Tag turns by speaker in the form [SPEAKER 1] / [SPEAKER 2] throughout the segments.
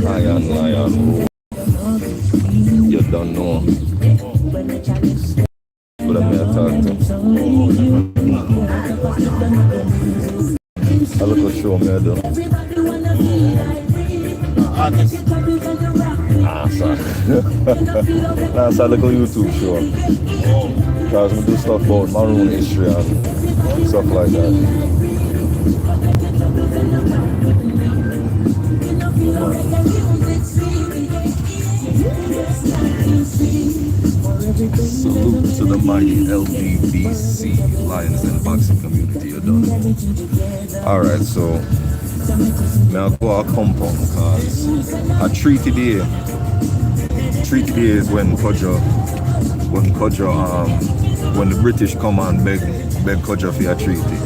[SPEAKER 1] Lion. You don't know. But I'm here to talk to. I look at show me though. Ah, sorry. That's a little YouTube show. Because we do stuff about Maroon history and stuff like that. Salute to the mighty LBBC Lions and Boxing community. You're done. Alright, so now go a compound because a treaty day. Treaty day is when the British come and beg Kodjo for a treaty.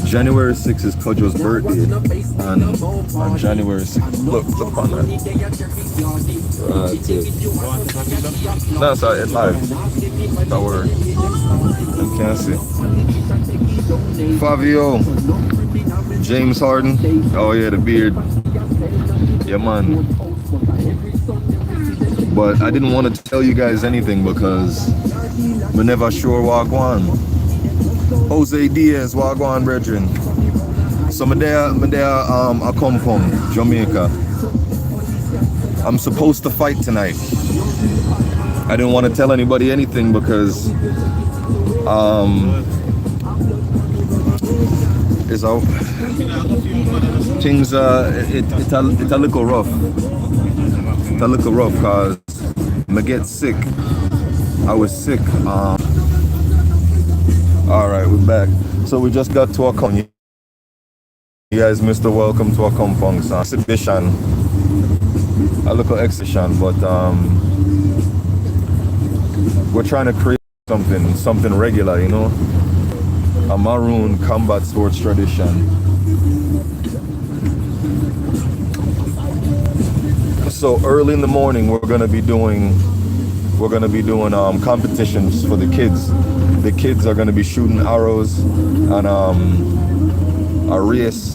[SPEAKER 1] January 6th is Kodjo's birthday, and on January 6th, look on that. No, sorry, it's live. That word. You can't see. Fabio, James Harden. Oh yeah, the beard. Yeah, man. But I didn't want to tell you guys anything because we're never sure what going on. Jose Diaz, Wagwan brethren. So I come from Jamaica. I'm supposed to fight tonight. I didn't want to tell anybody anything because it's out. Things it's a little rough. It's a little rough because I get sick. I was sick. Alright, we're back. So we just got to a con. You guys missed the welcome to a compound exhibition. A little exhibition, but we're trying to create something regular, you know? A Maroon combat sports tradition. So early in the morning we're gonna be doing competitions for the kids. The kids are going to be shooting arrows and a race.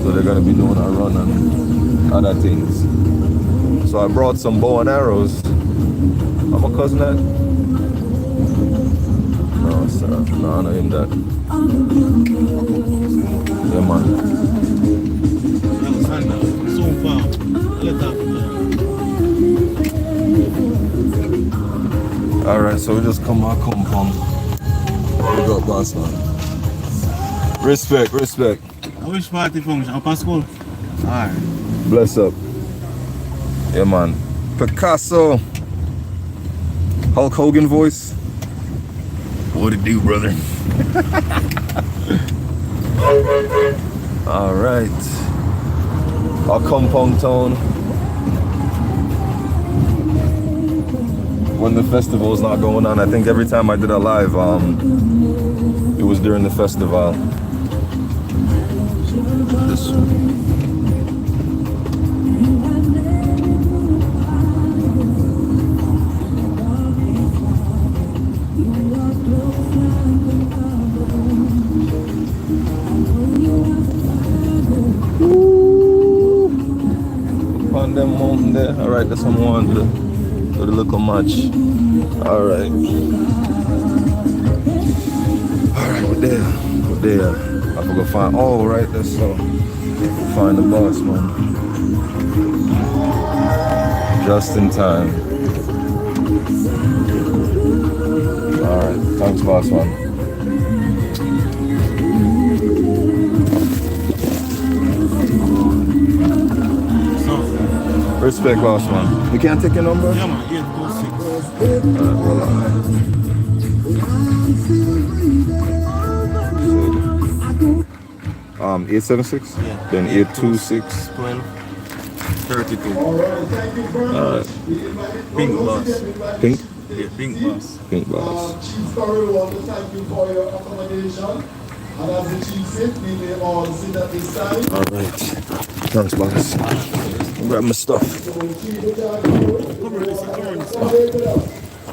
[SPEAKER 1] So they're going to be doing a run and other things. So I brought some bow and arrows. I'm a cousin that? No, sir. No, not in that. Yeah, man. Alright, so we just come back compound. We got boss man. Respect.
[SPEAKER 2] Which party function? Upper school? Alright.
[SPEAKER 1] Bless up. Yeah man. Picasso. Hulk Hogan voice. What it do, brother? Alright. Our compound town. When the festival's not going on, I think every time I did a live, it was during the festival. This one. On them mountain there. All right, that's someone to the local match. All right, we're there. I forgot find. Oh, right, that's so. Find the boss, man. Just in time. All right, thanks, boss, man. Respect, boss man. You can't take your number?
[SPEAKER 2] Yeah, man. 826.
[SPEAKER 1] Hold on. 876?
[SPEAKER 2] Yeah.
[SPEAKER 1] Then 826
[SPEAKER 2] 12.
[SPEAKER 1] 32.
[SPEAKER 2] Pink boss.
[SPEAKER 1] Pink?
[SPEAKER 2] Yeah, pink boss.
[SPEAKER 1] Pink boss.
[SPEAKER 3] Chief Corey want to thank you for your accommodation. And as the chief said, we may all sit at this side.
[SPEAKER 1] Alright. Thanks, boss. Grab my stuff.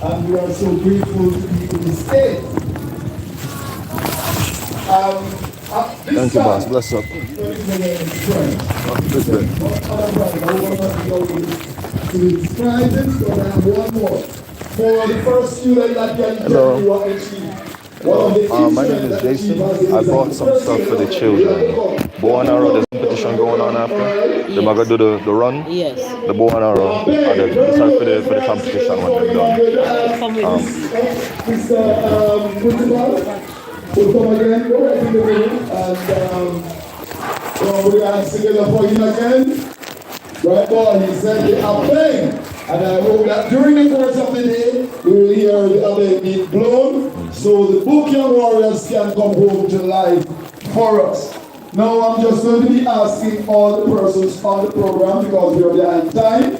[SPEAKER 3] And we are so grateful to be in this state.
[SPEAKER 1] Thank you, boss. Bless up. Respect.
[SPEAKER 3] To describe it, so I have one more. For the first student that can
[SPEAKER 1] Hello.
[SPEAKER 3] tell you what achieved.
[SPEAKER 1] My name is Jason. I bought some stuff for the children. Bow and arrow, there's a competition going on after. They're going to do the run.
[SPEAKER 4] Yes.
[SPEAKER 1] The bow and arrow. And the start for the competition when they're done.
[SPEAKER 3] Mr. Principal will come again, go right in the room, and we're going to sing it up for him again. Right, boy, he said they are playing. And I hope that during the course of the day, we will hear the other being blown, so the book young warriors can come home to life for us. Now I'm just going to be asking all the persons on the program, because we are behind time.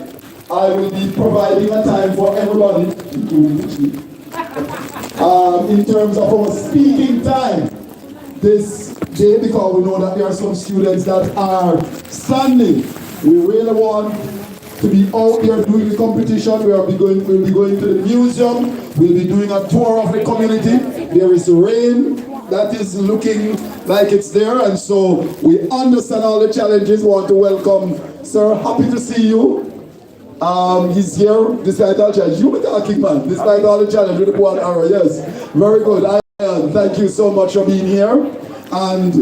[SPEAKER 3] I will be providing a time for everybody, including the chief, in terms of our speaking time this day, because we know that there are some students that are standing. We really want to be out there doing the competition. We'll be going to the museum. We'll be doing a tour of the community. There is rain that is looking like it's there, and so we understand all the challenges. We want to welcome Sir. Happy to see you. He's here despite all challenge. You were talking, man. Despite all the challenge with the bow and arrow. Yes, very good. Thank you so much for being here. And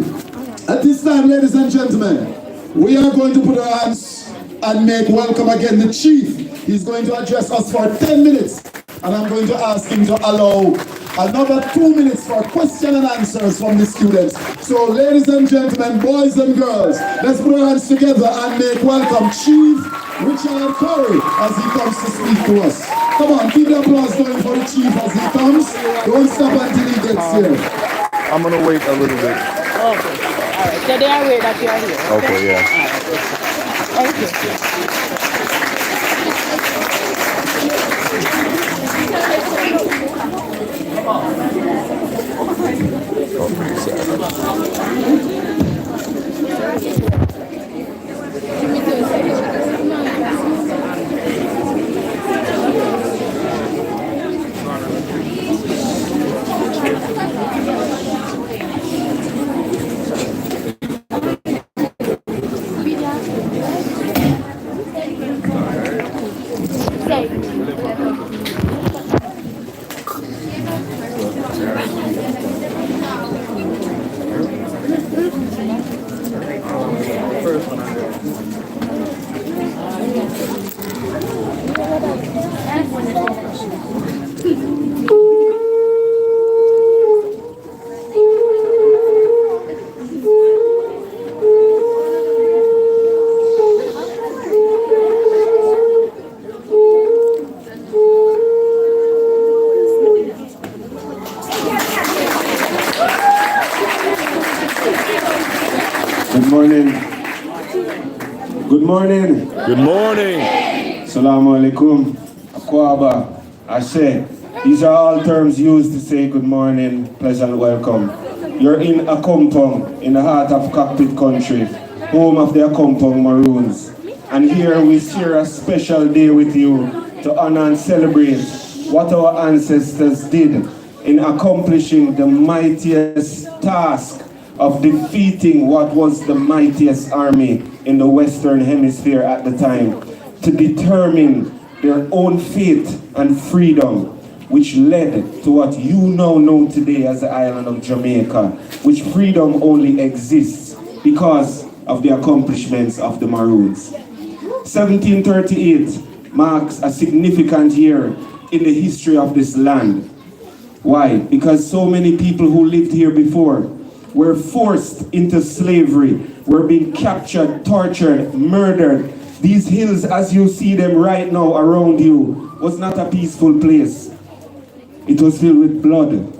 [SPEAKER 3] at this time, ladies and gentlemen, we are going to put our hands and make welcome again the chief. He's going to address us for 10 minutes, and I'm going to ask him to allow another 2 minutes for question and answers from the students. So ladies and gentlemen, boys and girls, let's put our hands together and make welcome Chief Richard Curry as he comes to speak to us. Come on, keep the applause going for the chief as he comes. Don't stop until he gets here.
[SPEAKER 1] I'm going to wait a little bit.
[SPEAKER 4] Okay. All right. So they are aware that you are here.
[SPEAKER 1] Okay, yeah.
[SPEAKER 4] Thank you.
[SPEAKER 5] Good morning. Good morning.
[SPEAKER 1] Good morning.
[SPEAKER 5] Assalamu alaikum. Akwaba. Ashe. These are all terms used to say good morning, pleasant welcome. You're in Akompong, in the heart of Cockpit Country, home of the Akompong Maroons. And here we share a special day with you to honor and celebrate what our ancestors did in accomplishing the mightiest task of defeating what was the mightiest army in the Western Hemisphere at the time, to determine their own fate and freedom, which led to what you now know today as the island of Jamaica, which freedom only exists because of the accomplishments of the Maroons. 1738 marks a significant year in the history of this land. Why? Because so many people who lived here before were forced into slavery, were being captured, tortured, murdered. These hills, as you see them right now around you, was not a peaceful place. It was filled with blood,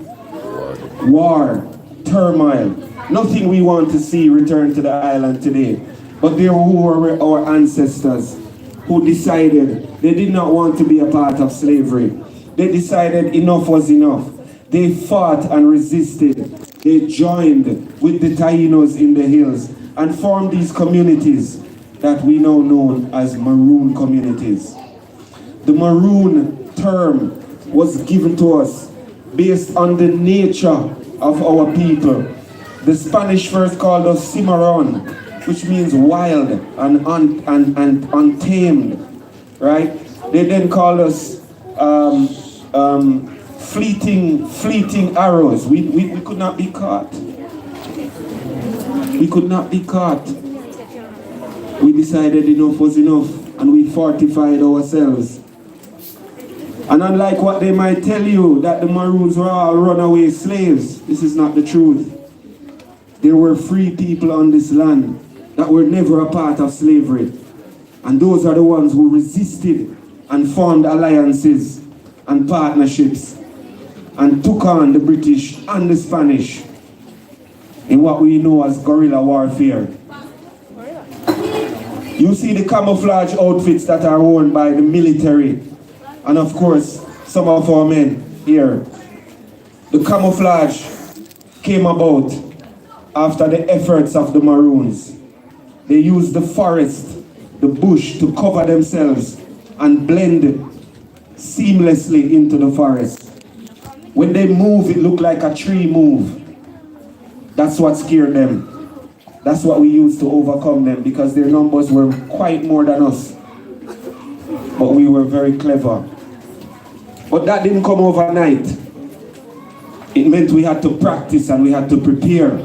[SPEAKER 5] war, turmoil. Nothing we want to see return to the island today. But there were our ancestors who decided they did not want to be a part of slavery. They decided enough was enough. They fought and resisted. They joined with the Tainos in the hills and formed these communities that we now know as Maroon communities. The Maroon term was given to us based on the nature of our people, The Spanish first called us Cimarron, which means wild and untamed, right? They then called us fleeting arrows. We could not be caught. We could not be caught. We decided enough was enough, and we fortified ourselves. And unlike what they might tell you, that the Maroons were all runaway slaves, this is not the truth. There were free people on this land that were never a part of slavery. And those are the ones who resisted and formed alliances and partnerships and took on the British and the Spanish in what we know as guerrilla warfare. You see the camouflage outfits that are worn by the military and of course some of our men here. The camouflage came about after the efforts of the Maroons. They used the forest, the bush to cover themselves and blend seamlessly into the forest. When they move, it looked like a tree move. That's what scared them. That's what we used to overcome them, because their numbers were quite more than us. But we were very clever. But that didn't come overnight. It meant we had to practice and we had to prepare.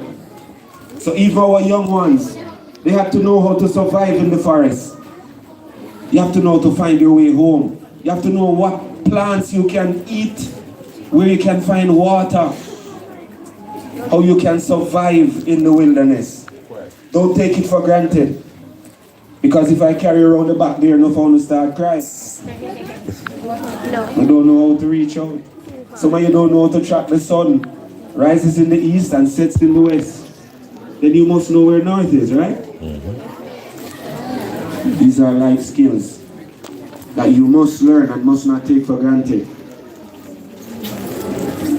[SPEAKER 5] So even our young ones, they had to know how to survive in the forest. You have to know how to find your way home. You have to know what plants you can eat, where you can find water, how you can survive in the wilderness. Don't take it for granted. Because if I carry around the back there, no phone will start crying. I don't know how to reach out. Some of you don't know how to track the sun. Rises in the east and sets in the west. Then you must know where north is, right? These are life skills that you must learn and must not take for granted.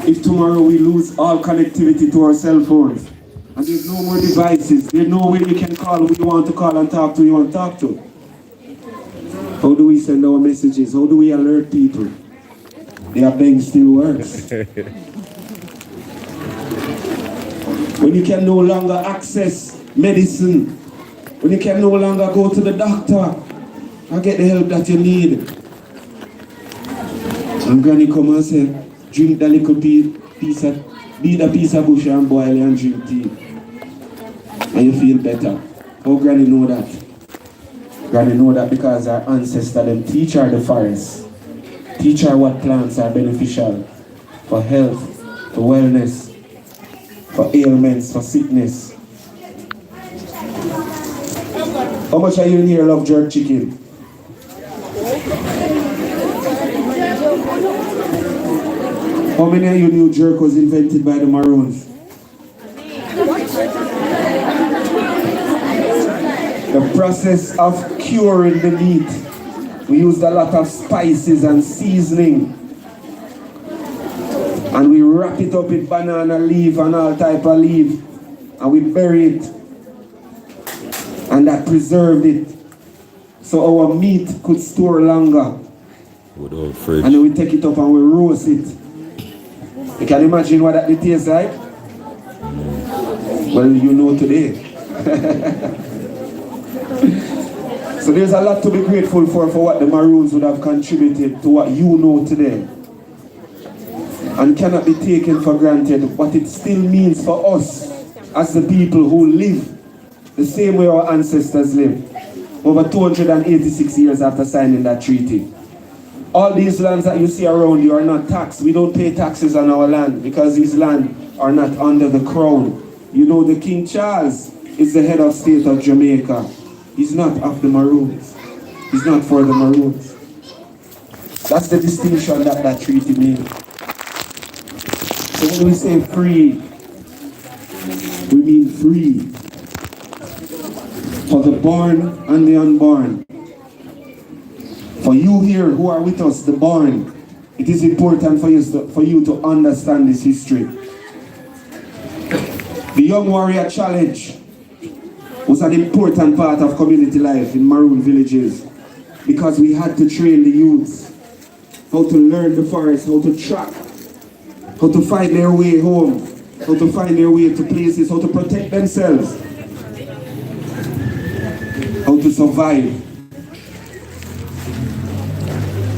[SPEAKER 5] If tomorrow we lose all connectivity to our cell phones, and there's no more devices, there's no way we can call who you want to call and talk to who you want to talk to. How do we send our messages? How do we alert people? Their thing still works. When you can no longer access medicine, when you can no longer go to the doctor and get the help that you need. And Granny come and say, drink the little piece of, beat a piece of bush and boil and drink tea. And you feel better. How Granny know that? Granny know that because our ancestors them teach her the forest. Teach her what plants are beneficial for health, for wellness, for ailments, for sickness. How much are you in here love jerk chicken? How many of you knew jerk was invented by the Maroons? The process of curing the meat. We used a lot of spices and seasoning. And we wrap it up with banana leaf and all type of leaf. And we bury it. And that preserved it. So our meat could store longer.
[SPEAKER 1] Without fridge.
[SPEAKER 5] And then we take it up and we roast it. You can imagine what that tastes like? Well, you know today. So there's a lot to be grateful for what the Maroons would have contributed to what you know today. And cannot be taken for granted what it still means for us as the people who live the same way our ancestors lived over 286 years after signing that treaty. All these lands that you see around you are not taxed. We don't pay taxes on our land because these lands are not under the crown. You know the King Charles is the head of state of Jamaica. He's not of the Maroons. He's not for the Maroons. That's the distinction that that treaty means. So when we say free, we mean free for the born and the unborn. For you here who are with us, the born, it is important for you to understand this history. The Young Warrior Challenge was an important part of community life in Maroon villages because we had to train the youths how to learn the forest, how to track, how to find their way home, how to find their way to places, how to protect themselves, how to survive.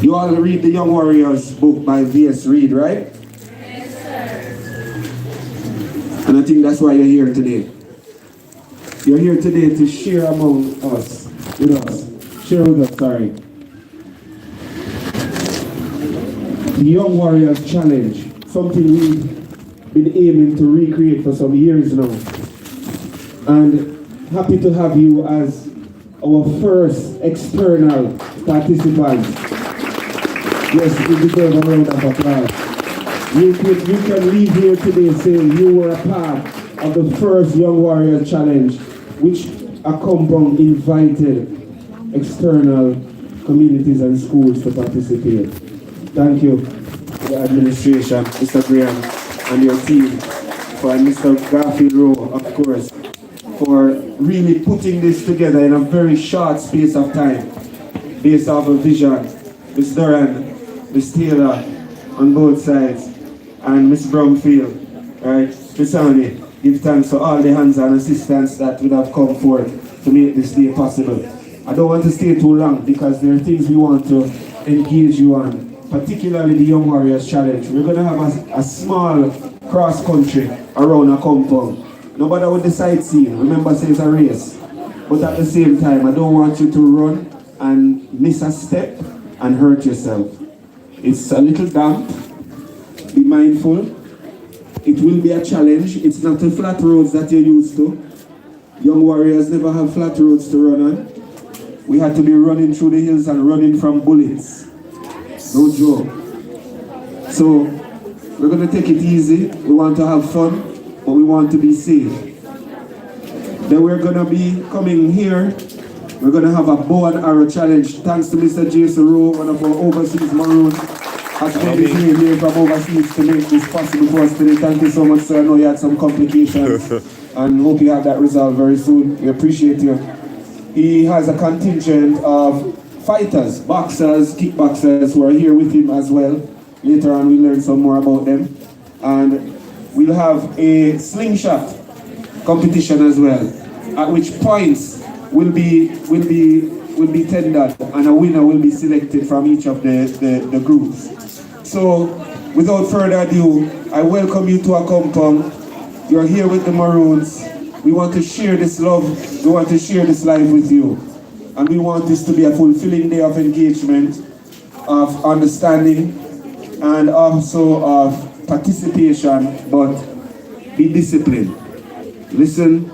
[SPEAKER 5] You all read the Young Warriors book by V.S. Reid, right?
[SPEAKER 6] Yes, sir.
[SPEAKER 5] And I think that's why you're here today. You're here today to share among us, with us. Share with us, sorry. The Young Warriors Challenge, something we've been aiming to recreate for some years now. And happy to have you as our first external participant. Yes, you deserve a round of applause. You can leave here today saying you were a part of the first Young Warriors Challenge, which a compound invited external communities and schools to participate. Thank you, the administration, Mr. Graham, and your team, and Mr. Garfield Rowe, of course, for really putting this together in a very short space of time, based off a vision. Ms. Duran, Ms. Taylor, on both sides, and Ms. Bromfield, right? Ms. Annie, give thanks to all the hands and assistants that would have come forth to make this day possible. I don't want to stay too long because there are things we want to engage you on, particularly the Young Warriors Challenge. We're going to have a small cross-country around a compound. Nobody with the sightseeing. Remember, say it's a race. But at the same time, I don't want you to run and miss a step and hurt yourself. It's a little damp. Be mindful. It will be a challenge. It's not the flat roads that you're used to. Young Warriors never have flat roads to run on. We had to be running through the hills and running from bullets. No joke. So, we're going to take it easy. We want to have fun, but we want to be safe. Then we're going to be coming here. We're going to have a bow and arrow challenge. Thanks to Mr. Jason Rowe, one of our overseas Maroon. Has been here from overseas to make this possible for us today. Thank you so much, sir. I know you had some complications and hope you have that resolved very soon. We appreciate you. He has a contingent of fighters, boxers, kickboxers who are here with him as well. Later on we'll learn some more about them. And we'll have a slingshot competition as well, at which points will be tendered and a winner will be selected from each of the groups. So, without further ado, I welcome you to our compound. You're here with the Maroons. We want to share this love, we want to share this life with you. And we want this to be a fulfilling day of engagement, of understanding, and also of participation, but be disciplined. Listen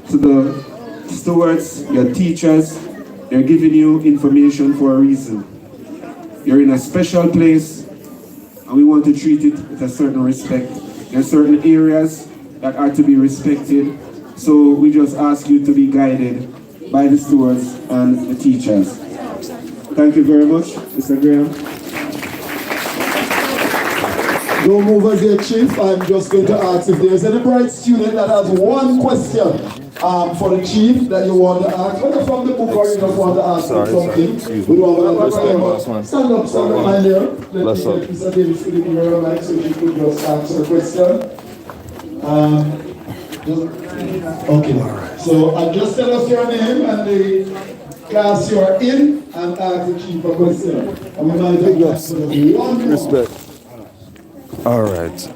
[SPEAKER 5] to the stewards, your teachers. They're giving you information for a reason. You're in a special place, and we want to treat it with a certain respect. There are certain areas that are to be respected, so we just ask you to be guided by the stewards and the teachers. Thank you very much, Mr. Graham.
[SPEAKER 3] Don't move as your chief. I'm just going to ask if there's any bright student that has one question for the chief that you want to ask, whether from the book or you just want to ask something. We don't have a stand up behind here. Let Mr. Davis give you your mic so she could just answer the question. Okay, so just tell us your name and the class you're in and ask the chief a question. And we might take that for one
[SPEAKER 1] Respect. All right. So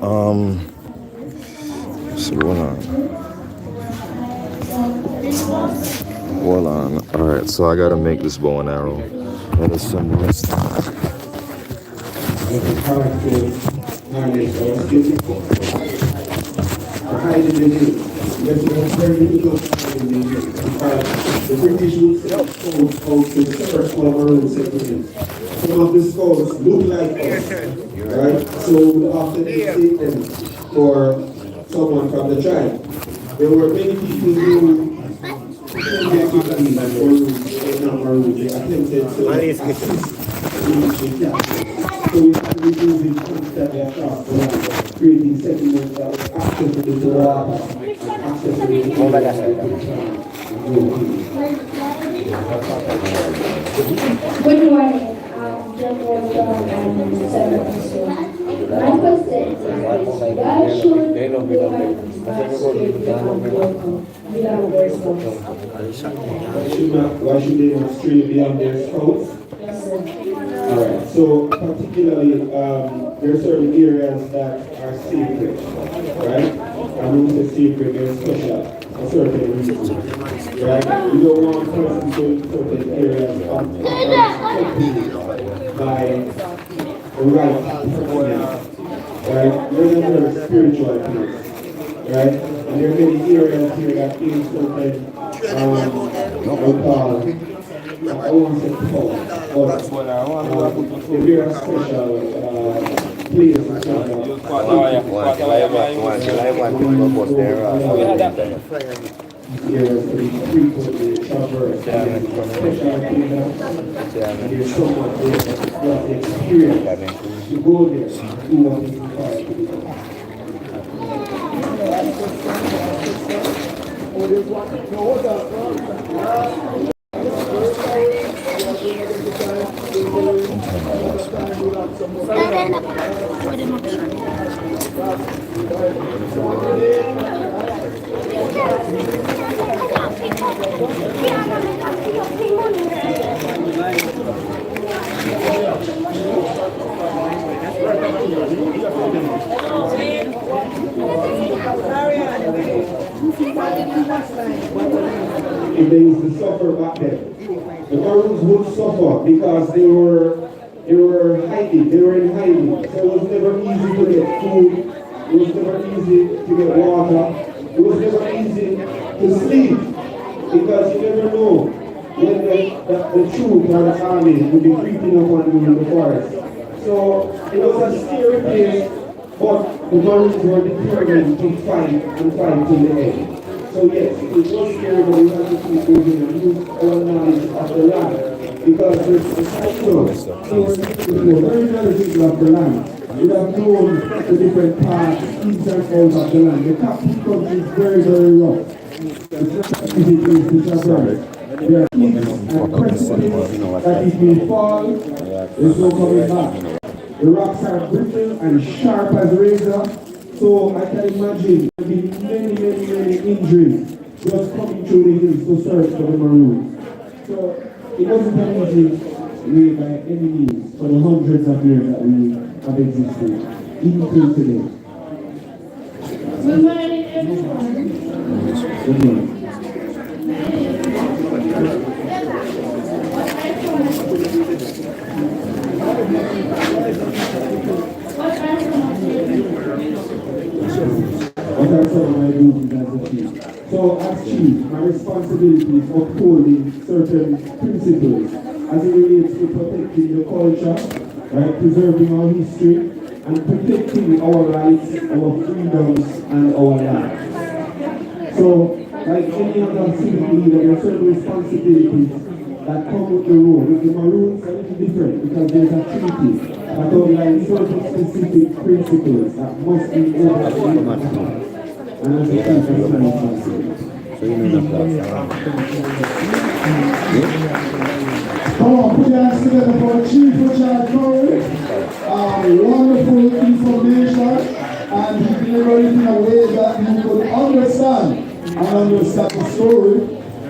[SPEAKER 1] hold on. All right. So I gotta make this bow and arrow. That is some rest.
[SPEAKER 5] The British would set up stones called the first Maroon settlement. Some of the stones look like us, right? So we would often mistake them for someone from the tribe. There were many people who attempted to assist so we started removing things that they are sharp, creating settlements that were accessible to water and accessible to
[SPEAKER 6] Good morning. I'm Jill and 7 of the My question is, why should
[SPEAKER 5] why should they not stray beyond their scouts? Alright, so particularly there are certain areas that are sacred, right? And when we say sacred, they're special for certain reasons, right? You don't want person going to certain areas by the right person, right? We're not very spiritual place, right? And there are many areas here that feel certain, what we call, I won't say cult, but if you're a special place or something, there's a frequently traverse, special things, and there's so much there, experience to go there, do what is required to be done. If they used to suffer back then, the Maroons would suffer because they were hiding, they were in hiding. So it was never easy to get food, it was never easy to get water, it was never easy to sleep because you never know when the troops or the army would be creeping up on you in the forest. So it was a scary place, but the Maroons were determined to fight and fight till the end. So yes, it was scary, but we have to keep moving and use our knowledge of the land. Because there's a cycle, so very many people of the land. We have known the different parts, east and out of the land. The capital country is very, very rough. It's not easy to traverse. There are peaks and precipices that if you fall, there's no coming back. The rocks are brittle and sharp as razor. So I can imagine there will be many injuries just coming through the hills to search for the Maroons. So it wasn't an easy way by any means for the hundreds of years that we have existed, even till today.
[SPEAKER 6] Good morning, everyone.
[SPEAKER 5] Good morning. What are some of my duties as a chief? So as chief, my responsibility is upholding certain principles as it relates to protecting the culture, right, preserving our history, and protecting our rights, our freedoms, and our land. So, like any other civic leader, there are certain responsibilities that come with the role. With the Maroons, a little different because there's a treaty that outlines certain specific principles that must be overseen. And as a chief, that's my responsibility.
[SPEAKER 1] So you know that.
[SPEAKER 3] Come on, put your hands together for Chief Richard Curry. Wonderful information, and he delivered it in a way that you could understand the story.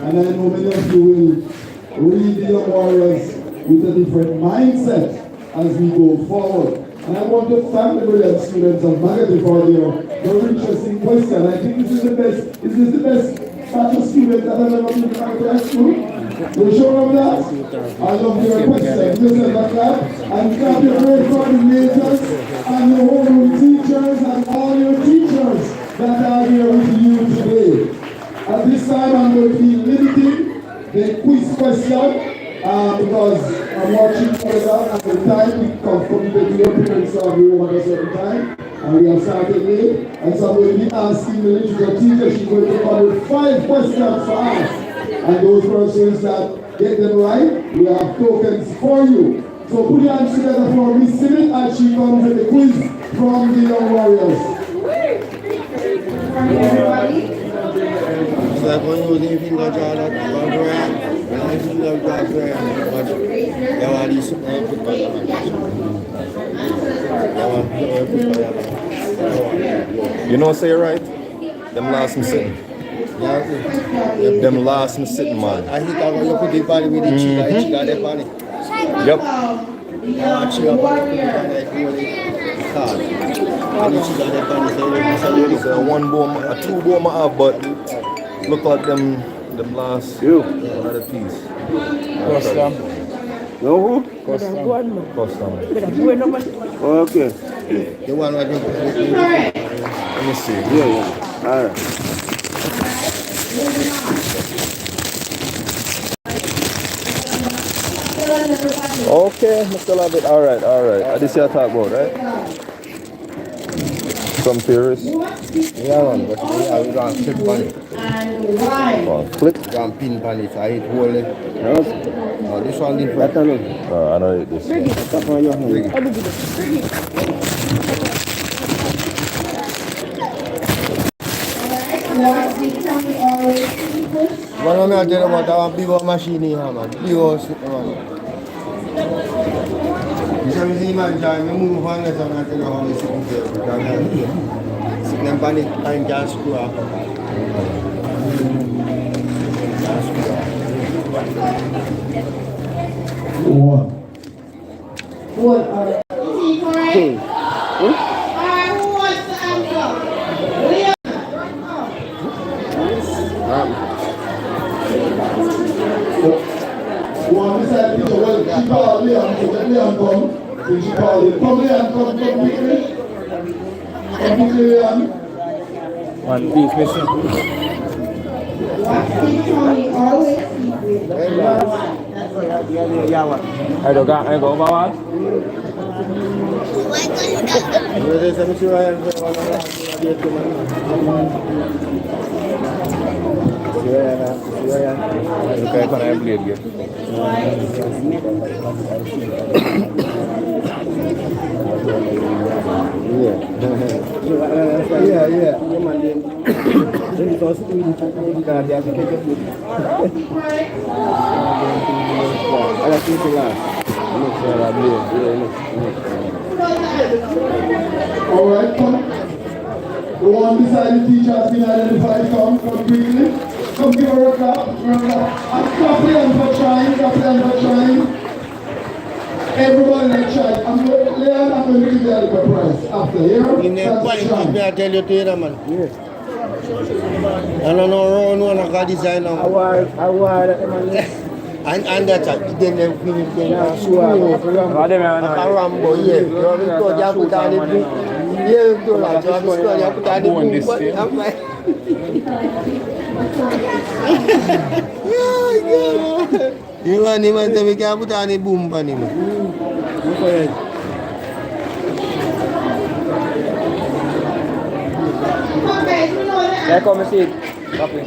[SPEAKER 3] And I know many of you will read the Young Warriors with a different mindset as we go forward. And I want to thank the brilliant students of Magadi for their very interesting question. I think this is the best batch of students that I've ever been in Magadi High School. You sure of that? I love your question. Listen like that. And clap your great coordinators and your homeroom teachers and all your teachers that are here with you today. At this time, I'm going to be limiting the quiz question because I'm watching further at the time we come from the appearance of you at a certain time, and we have started late. And so I'm going to be asking the literature teacher, she's going to come with 5 questions for us. And those persons that get them right, we have tokens for you. So put your hands together for Miss Simit as she comes with the quiz from the Young Warriors.
[SPEAKER 6] Good morning, everybody.
[SPEAKER 7] So when you using finger jaw that when you finger jaw
[SPEAKER 1] You know, say right? Them last me sitting. Them last me sitting, man.
[SPEAKER 7] I think I'm going to put the body with the chica, the chica, the body.
[SPEAKER 1] Yep. It's a one bomb, a two bomb I have, but look at them last another piece.
[SPEAKER 2] Custom. No who?
[SPEAKER 1] Custom.
[SPEAKER 2] Okay.
[SPEAKER 7] The one where you
[SPEAKER 1] Let me see.
[SPEAKER 2] Yeah. Alright.
[SPEAKER 1] Okay, Mr. Labbit. Alright. This you talk about, right? Some theories.
[SPEAKER 7] yeah, man, but we got to flip on it.
[SPEAKER 1] Flip.
[SPEAKER 7] We got pin on it, I hit hold it. Oh, this one different.
[SPEAKER 1] I know this.
[SPEAKER 7] One of me I tell you about a big old machine here, man. Big old shit, man. You see man, I move on this and I tell you how they sit there. Sit them on it and can't screw up.
[SPEAKER 3] One beside the well, she called Leon, so let Leon come. Then she called him. Come Leon, come quickly. Come quickly, Leon.
[SPEAKER 2] One piece missing. I go bawal. Kayak kan ayam blade gitu.
[SPEAKER 7] Yeah. Jadi tos ini kita dia sikit. Ada sikit lah. Ini saya beli. Ini.
[SPEAKER 3] Alright, come. The one beside the teacher has been identified. Come quickly. Come give her a clap. And clap Leon for trying. Everybody that tried. I'm going to give you a prize after here.
[SPEAKER 7] In the quality, I tell you to you, man. I don't know, no one got design now. And that's it. Then they finish the show. A Rambo, yeah. You have to put on the book. Yeah, you have to put on the book. You want him to make a put on the boom on him.
[SPEAKER 2] Ya come see. Okay.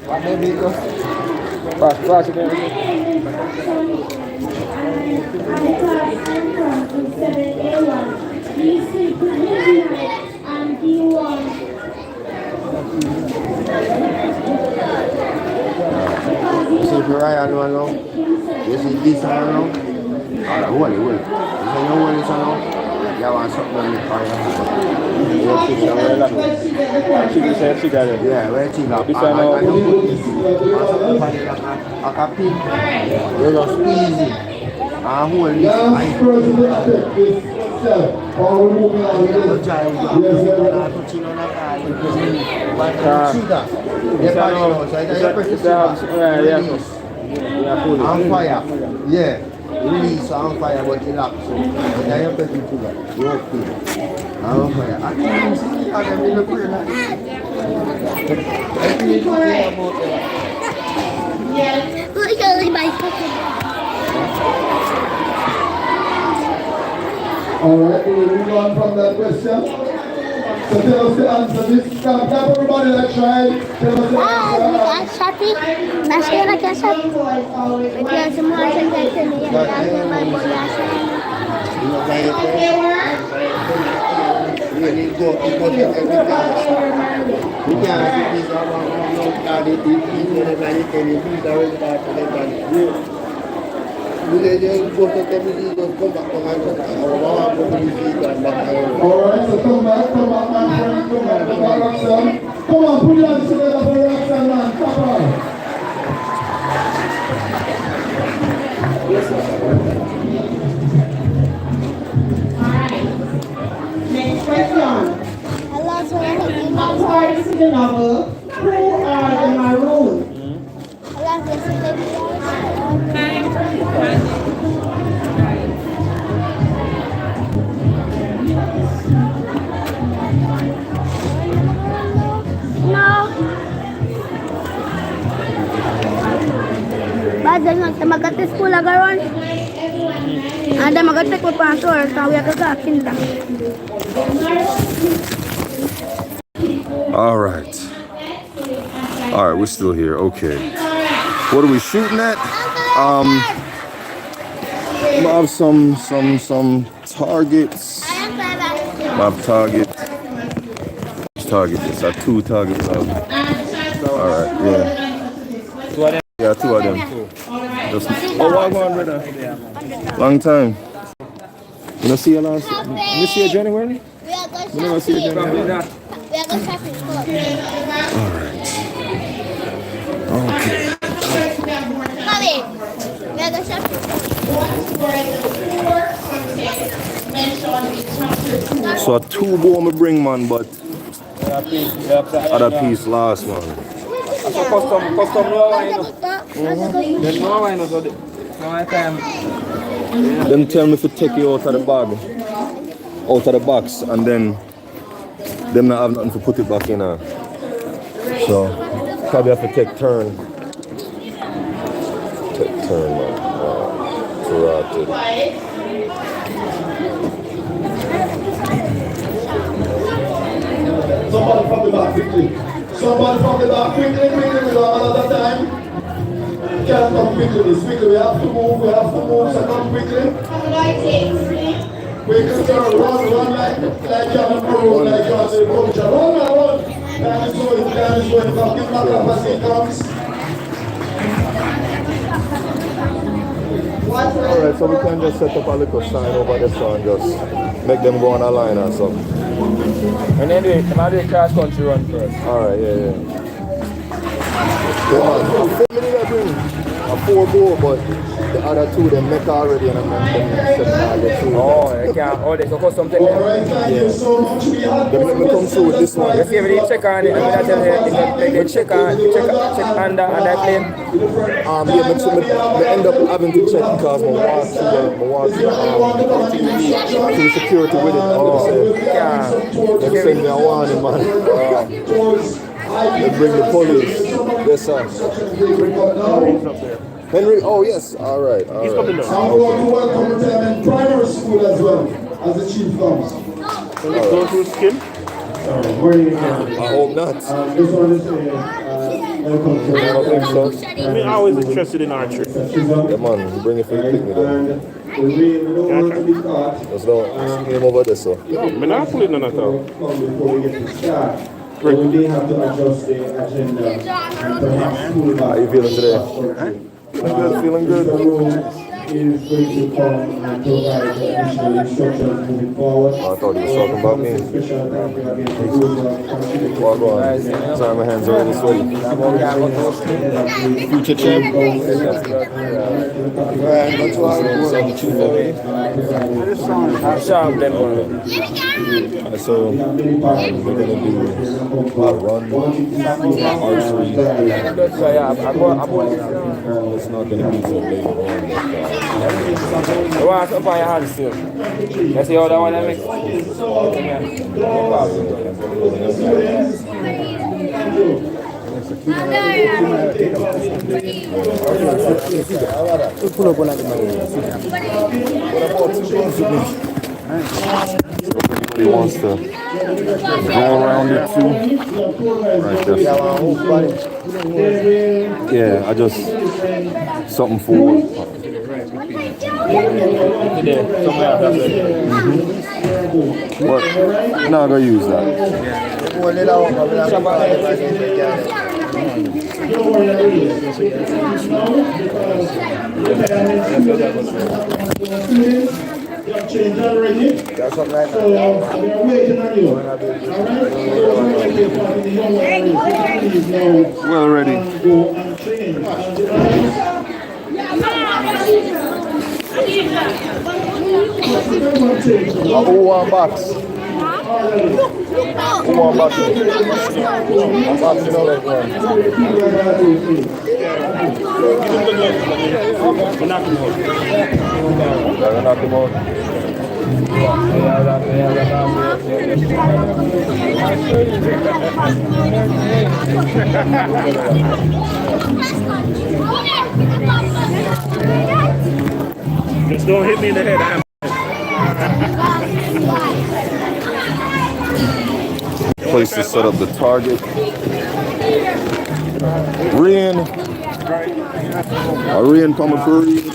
[SPEAKER 2] What baby go? Fast again.
[SPEAKER 7] You see Ryan one now? You see this one now? Hold it. You see no one is now? You want something on the fire? Yeah, where it's up.
[SPEAKER 2] This one now.
[SPEAKER 7] I can pin. You just squeeze it. And hold this.
[SPEAKER 3] Last person to take this step or remove it out of this.
[SPEAKER 7] On fire. Yeah. Release on fire, but it locks. So now you press the trigger. You open. On fire. I can't see how they look like that. I think it's about that.
[SPEAKER 6] Yes. Look at my fucking.
[SPEAKER 3] Alright, we'll move on from that question. So tell us the answer. This clap everybody that tried. Tell us the answer.
[SPEAKER 6] Shati, masih nak kasar. Dia semua sangat ni.
[SPEAKER 7] You need to go to everything. You can't see this about no card. It is everybody can use our card.
[SPEAKER 3] Alright, so come back, my friend, come back, Roxanne. Come on, put your hands together for Roxanne, man. Come on.
[SPEAKER 8] Next question.
[SPEAKER 6] Hello, so
[SPEAKER 8] According to the novel, who are the Maroon?
[SPEAKER 6] But then mag to school agaron. And then mag take ko pa so we are going kinda.
[SPEAKER 1] All right. All right, we're still here. Okay. What are we shooting at? I have some targets. I have target. Targets. I have 2 targets. All right. Yeah. Yeah, 2 of them. Just, what going, brother? Long time. You don't see your last? You see your journey, where? You never see your journey.
[SPEAKER 6] We are going shopping.
[SPEAKER 1] All right. Okay.
[SPEAKER 6] Mommy, we are going shopping.
[SPEAKER 1] So 2 more me bring, man, but other piece last, man. Them tell me to take you out of the bag, out of the box, and then them not have nothing to put it back in. So probably have to take turn. Take turn, man. Karate.
[SPEAKER 3] Somebody from the back quickly. Somebody from the back quickly, we don't have another time. Can't come quickly, quickly. We have to move, so come quickly. Quickly, sir, run like you're on the road, like you're on the road. Run. Time is going, come, give back up as he comes.
[SPEAKER 1] Alright, so we can just set up a little sign over there so and just make them go on a line or something.
[SPEAKER 9] And then do it, come out do the cross country run first.
[SPEAKER 1] Alright, yeah. A 4 goal, but the other 2 they make already and I'm not them.
[SPEAKER 9] Oh, they can't, they so custom take them.
[SPEAKER 3] Thank you so much.
[SPEAKER 1] They make me come through with this one.
[SPEAKER 9] You see, when you check on it, I tell you, they check under that plane.
[SPEAKER 1] Yeah, me end up having to check because I walk through security with it. They send me a warning, man. They bring the police. Yes, sir. Henry, oh yes, all right.
[SPEAKER 3] I'm going to welcome them in primary school as well, as the chief comes.
[SPEAKER 2] Go through skin?
[SPEAKER 1] I hope not.
[SPEAKER 3] This one is welcome to
[SPEAKER 1] I don't think so.
[SPEAKER 2] I'm always interested in archery.
[SPEAKER 1] Yeah, man, bring it for the picnic.
[SPEAKER 3] we don't want to be caught.
[SPEAKER 1] There's no game over there, so.
[SPEAKER 2] No, I'm not pulling none at all.
[SPEAKER 3] Before we get to start. So we may have to adjust the agenda and perhaps pull back.
[SPEAKER 1] How you feeling today? Feeling good.
[SPEAKER 3] The room is going to come and provide additional instructions moving forward.
[SPEAKER 1] I thought you were talking about me.
[SPEAKER 3] Special thank you again for those
[SPEAKER 1] Walk on. Sorry, my hands are already sweaty. Future champ.
[SPEAKER 9] Sharp them one.
[SPEAKER 1] So we're gonna do a run, archery. It's not gonna be so later on.
[SPEAKER 9] You want something on your hands still? Let's see how that one I make.
[SPEAKER 1] Pull up one of Everybody wants to go around it too. Right, yeah, I just something forward. What? You're not gonna use that.
[SPEAKER 3] You have changed already. So we are waiting on you. Alright?
[SPEAKER 1] Well ready.
[SPEAKER 3] Go and change.
[SPEAKER 1] Who want box? Who want box? I'm boxing out like one. Knock him out.
[SPEAKER 2] Just don't hit me in the head.
[SPEAKER 1] Place to set up the target. Rian. Rian coming for Rian.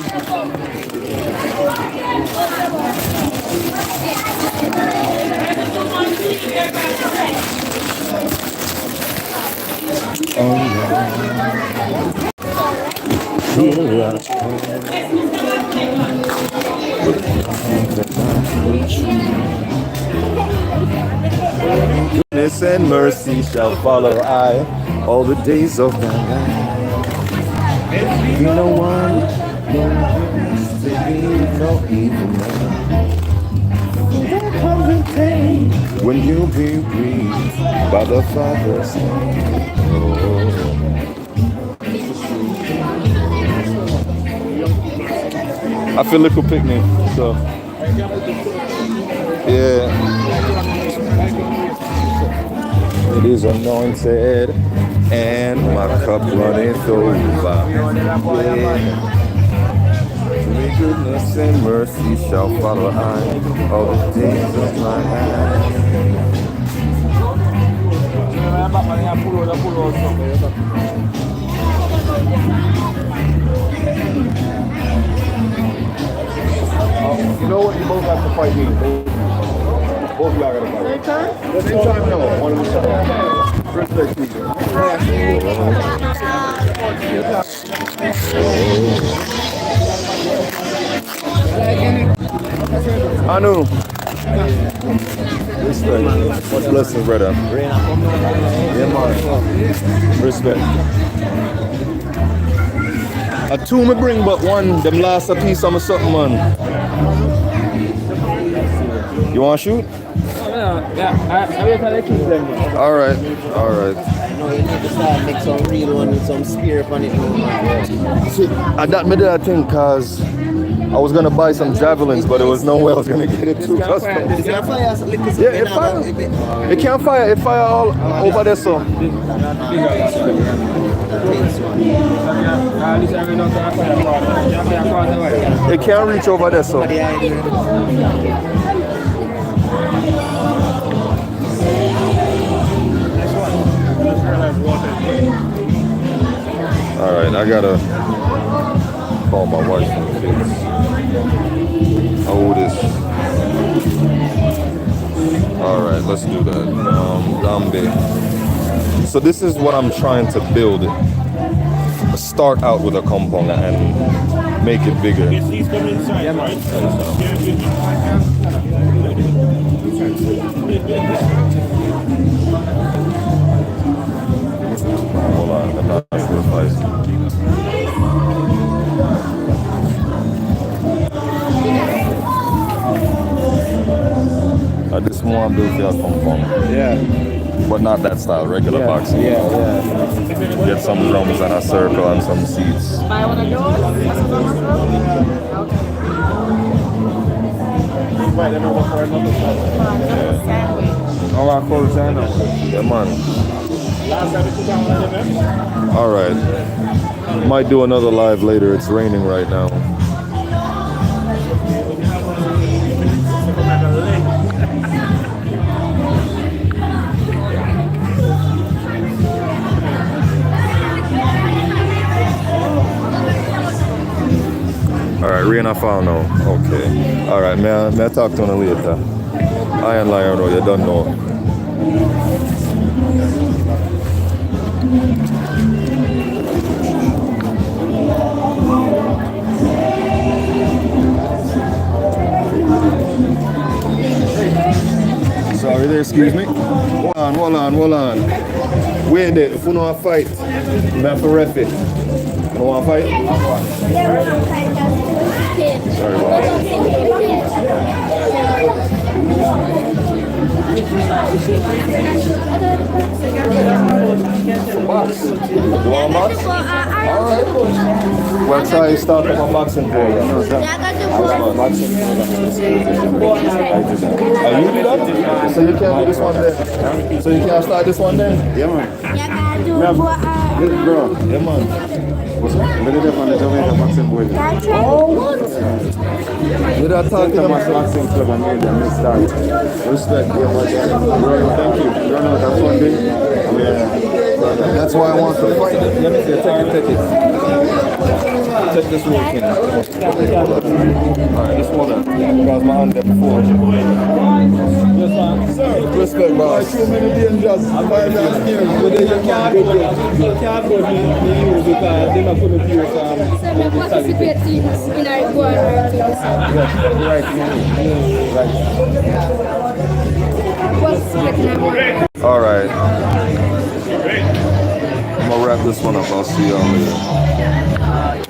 [SPEAKER 1] Goodness and mercy shall follow I all the days of my life. No one, no evil man. There comes a day when you'll be breathed by the Father's hand. I feel like a picnic, so yeah. It is anointed and my cup runneth over. Yeah. Goodness and mercy shall follow I all the days of my life. You know what? You both have to fight me. Both y'all gotta fight. Same time? No. One of the respect each Anu. Respect. Much blessing, brother. Yeah, man. Respect. A two me bring, but one, them last a piece of my something, man. You want to shoot?
[SPEAKER 9] Yeah, I wait for the kids then.
[SPEAKER 1] All right, all right.
[SPEAKER 9] No, you need to start make some real one with some spear on it.
[SPEAKER 1] See, I that made that thing because I was gonna buy some javelins, but there was no way I was gonna get it too custom. Yeah, it fire. It can't fire. It fire all over there, so. It can't reach over there, so. All right, I gotta call my wife and kids. This. All right, let's do that. Gambe. So this is what I'm trying to build. Start out with a compound and make it bigger.
[SPEAKER 2] He's coming inside, right?
[SPEAKER 1] Hold on, I'm not sure if I just want to build your compound.
[SPEAKER 9] Yeah.
[SPEAKER 1] But not that style, regular boxing.
[SPEAKER 9] Yeah.
[SPEAKER 1] Get some drums and a circle and some seats.
[SPEAKER 4] Buy one of those?
[SPEAKER 1] Oh, I call it China. Yeah, man. All right. Might do another live later. It's raining right now. All right, Rihanna found now. Okay. All right, may I talk to her later? I ain't lying, no, you don't know. excuse me. Hold on. Wait there, if you know a fight, you have to ref it. You don't want to fight? Sorry, box. You want a box? Alright. We'll try to start up a boxing for you. Boxing. Are you do that? So you can't do this one then? So you can't start this one then? Yeah, man. Bro, yeah, man. What's that? I'm going to on the Jamaica boxing board. You're not talking about boxing club and made them start. Respect, yeah, man. Thank you. Run out of funding. That's why I want to fight. Let me see, take it. Take this roll, Ken. Alright, just hold on. Because my hand there before. Respect, boss. Too many dangers. I'm going to here. But then you can't go to me because they're not going to do it.
[SPEAKER 6] So we participate in our goal.
[SPEAKER 1] Right. Alright. I'm gonna wrap this one up. I'll see y'all later.